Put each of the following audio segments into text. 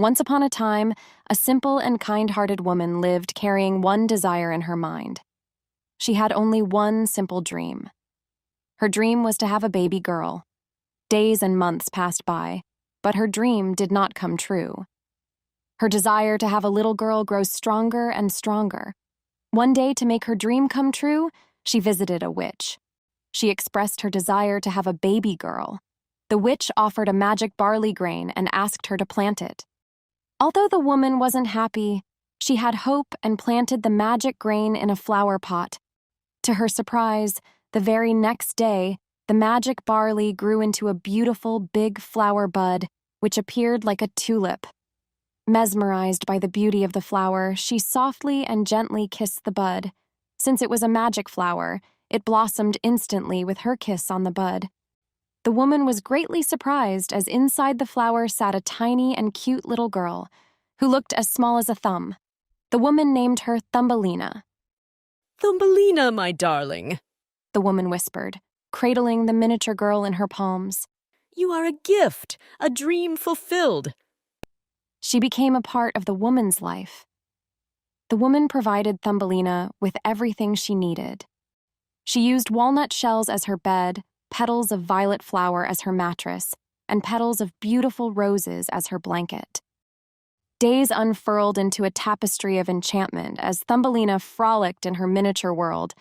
Once upon a time, a simple and kind-hearted woman lived carrying one desire in her mind. She had only one simple dream. Her dream was to have a baby girl. Days and months passed by, but her dream did not come true. Her desire to have a little girl grows stronger and stronger. One day, to make her dream come true, she visited a witch. She expressed her desire to have a baby girl. The witch offered a magic barley grain and asked her to plant it. Although the woman wasn't happy, she had hope and planted the magic grain in a flower pot. To her surprise, the very next day, the magic barley grew into a beautiful big flower bud, which appeared like a tulip. Mesmerized by the beauty of the flower, she softly and gently kissed the bud. Since it was a magic flower, it blossomed instantly with her kiss on the bud. The woman was greatly surprised as inside the flower sat a tiny and cute little girl, who looked as small as a thumb. The woman named her Thumbelina. "Thumbelina, my darling," the woman whispered, cradling the miniature girl in her palms. "You are a gift, a dream fulfilled." She became a part of the woman's life. The woman provided Thumbelina with everything she needed. She used walnut shells as her bed, petals of violet flower as her mattress, and petals of beautiful roses as her blanket. Days unfurled into a tapestry of enchantment as Thumbelina frolicked in her miniature world,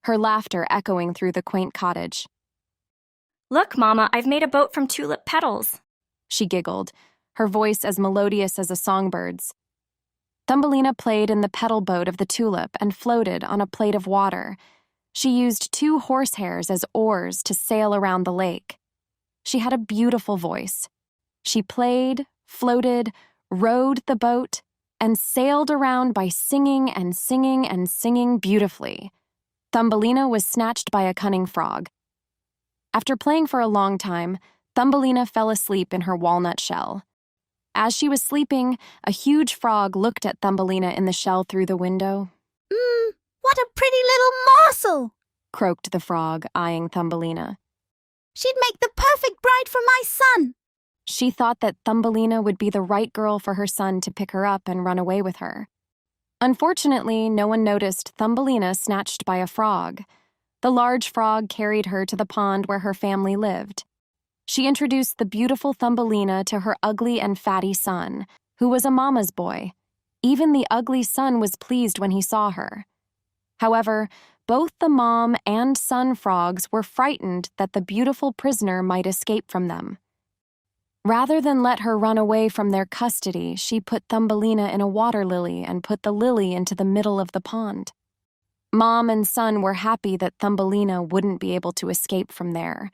her laughter echoing through the quaint cottage. "Look, Mama, I've made a boat from tulip petals," she giggled, her voice as melodious as a songbird's. Thumbelina played in the petal boat of the tulip and floated on a plate of water. She used 2 horsehairs as oars to sail around the lake. She had a beautiful voice. She played, floated, rowed the boat, and sailed around by singing and singing and singing beautifully. Thumbelina was snatched by a cunning frog. After playing for a long time, Thumbelina fell asleep in her walnut shell. As she was sleeping, a huge frog looked at Thumbelina in the shell through the window. What a pretty little morsel, croaked the frog, eyeing Thumbelina. She'd make the perfect bride for my son. She thought that Thumbelina would be the right girl for her son to pick her up and run away with her. Unfortunately, no one noticed Thumbelina snatched by a frog. The large frog carried her to the pond where her family lived. She introduced the beautiful Thumbelina to her ugly and fatty son, who was a mama's boy. Even the ugly son was pleased when he saw her. However, both the mom and son frogs were frightened that the beautiful prisoner might escape from them. Rather than let her run away from their custody, she put Thumbelina in a water lily and put the lily into the middle of the pond. Mom and son were happy that Thumbelina wouldn't be able to escape from there.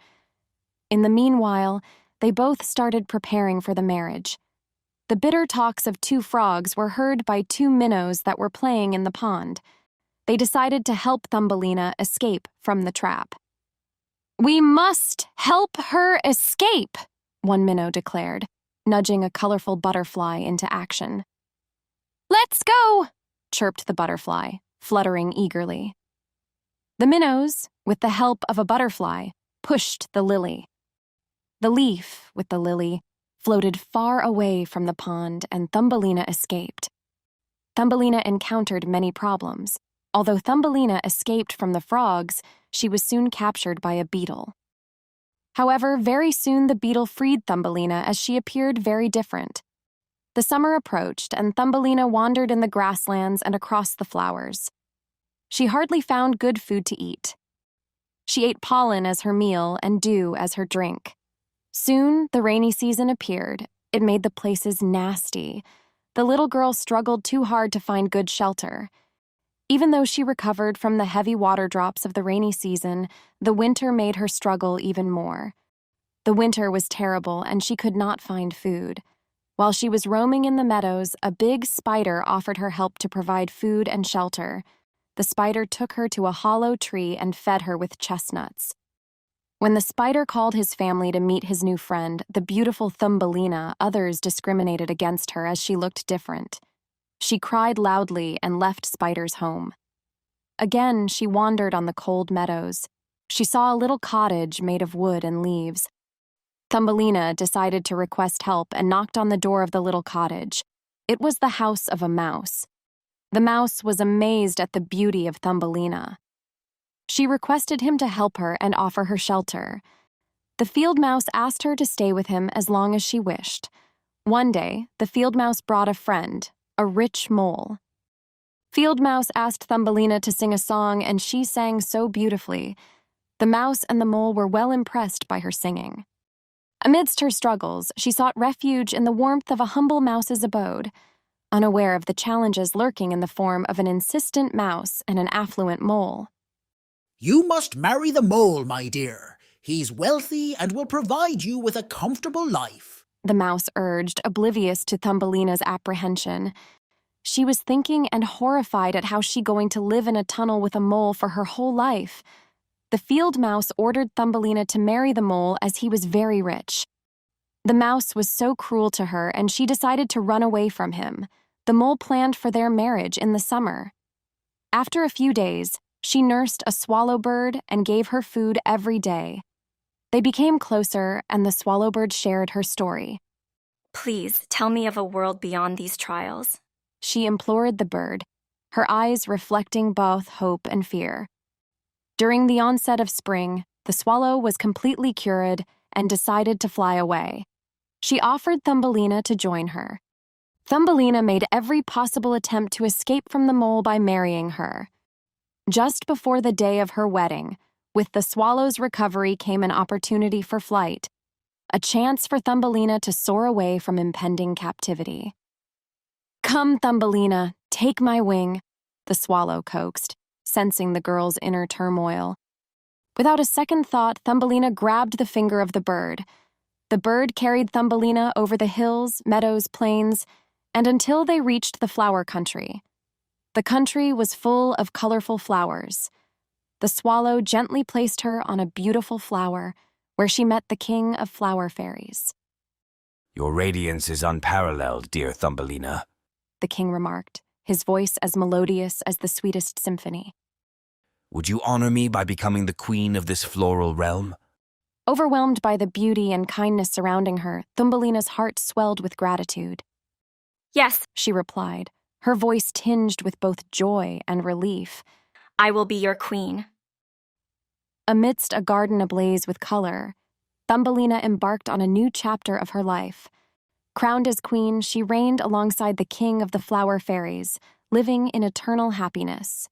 In the meanwhile, they both started preparing for the marriage. The bitter talks of 2 frogs were heard by 2 minnows that were playing in the pond. They decided to help Thumbelina escape from the trap. "We must help her escape," one minnow declared, nudging a colorful butterfly into action. "Let's go," chirped the butterfly, fluttering eagerly. The minnows, with the help of a butterfly, pushed the lily. The leaf, with the lily, floated far away from the pond and Thumbelina escaped. Thumbelina encountered many problems. Although Thumbelina escaped from the frogs, she was soon captured by a beetle. However, very soon the beetle freed Thumbelina as she appeared very different. The summer approached, and Thumbelina wandered in the grasslands and across the flowers. She hardly found good food to eat. She ate pollen as her meal and dew as her drink. Soon, the rainy season appeared. It made the places nasty. The little girl struggled too hard to find good shelter. Even though she recovered from the heavy water drops of the rainy season, the winter made her struggle even more. The winter was terrible, and she could not find food. While she was roaming in the meadows, a big spider offered her help to provide food and shelter. The spider took her to a hollow tree and fed her with chestnuts. When the spider called his family to meet his new friend, the beautiful Thumbelina, others discriminated against her as she looked different. She cried loudly and left Spider's home. Again, she wandered on the cold meadows. She saw a little cottage made of wood and leaves. Thumbelina decided to request help and knocked on the door of the little cottage. It was the house of a mouse. The mouse was amazed at the beauty of Thumbelina. She requested him to help her and offer her shelter. The field mouse asked her to stay with him as long as she wished. One day, the field mouse brought a friend, a rich mole. Field mouse asked Thumbelina to sing a song, and she sang so beautifully. The mouse and the mole were well impressed by her singing. Amidst her struggles, she sought refuge in the warmth of a humble mouse's abode, unaware of the challenges lurking in the form of an insistent mouse and an affluent mole. You must marry the mole, my dear. He's wealthy and will provide you with a comfortable life, The mouse urged, oblivious to Thumbelina's apprehension. She was thinking and horrified at how she going to live in a tunnel with a mole for her whole life. The field mouse ordered Thumbelina to marry the mole as he was very rich. The mouse was so cruel to her, and she decided to run away from him. The mole planned for their marriage in the summer. After a few days, she nursed a swallow bird and gave her food every day. They became closer, and the swallow bird shared her story. Please, tell me of a world beyond these trials. She implored the bird, her eyes reflecting both hope and fear. During the onset of spring, the swallow was completely cured and decided to fly away. She offered Thumbelina to join her. Thumbelina made every possible attempt to escape from the mole by marrying her. Just before the day of her wedding, with the swallow's recovery came an opportunity for flight, a chance for Thumbelina to soar away from impending captivity. "Come, Thumbelina, take my wing," the swallow coaxed, sensing the girl's inner turmoil. Without a second thought, Thumbelina grabbed the finger of the bird. The bird carried Thumbelina over the hills, meadows, plains, and until they reached the flower country. The country was full of colorful flowers. The swallow gently placed her on a beautiful flower, where she met the king of flower fairies. Your radiance is unparalleled, dear Thumbelina. The king remarked, his voice as melodious as the sweetest symphony. Would you honor me by becoming the queen of this floral realm? Overwhelmed by the beauty and kindness surrounding her, Thumbelina's heart swelled with gratitude. Yes, She replied, her voice tinged with both joy and relief. I will be your queen. Amidst a garden ablaze with color, Thumbelina embarked on a new chapter of her life. Crowned as queen, she reigned alongside the king of the flower fairies, living in eternal happiness.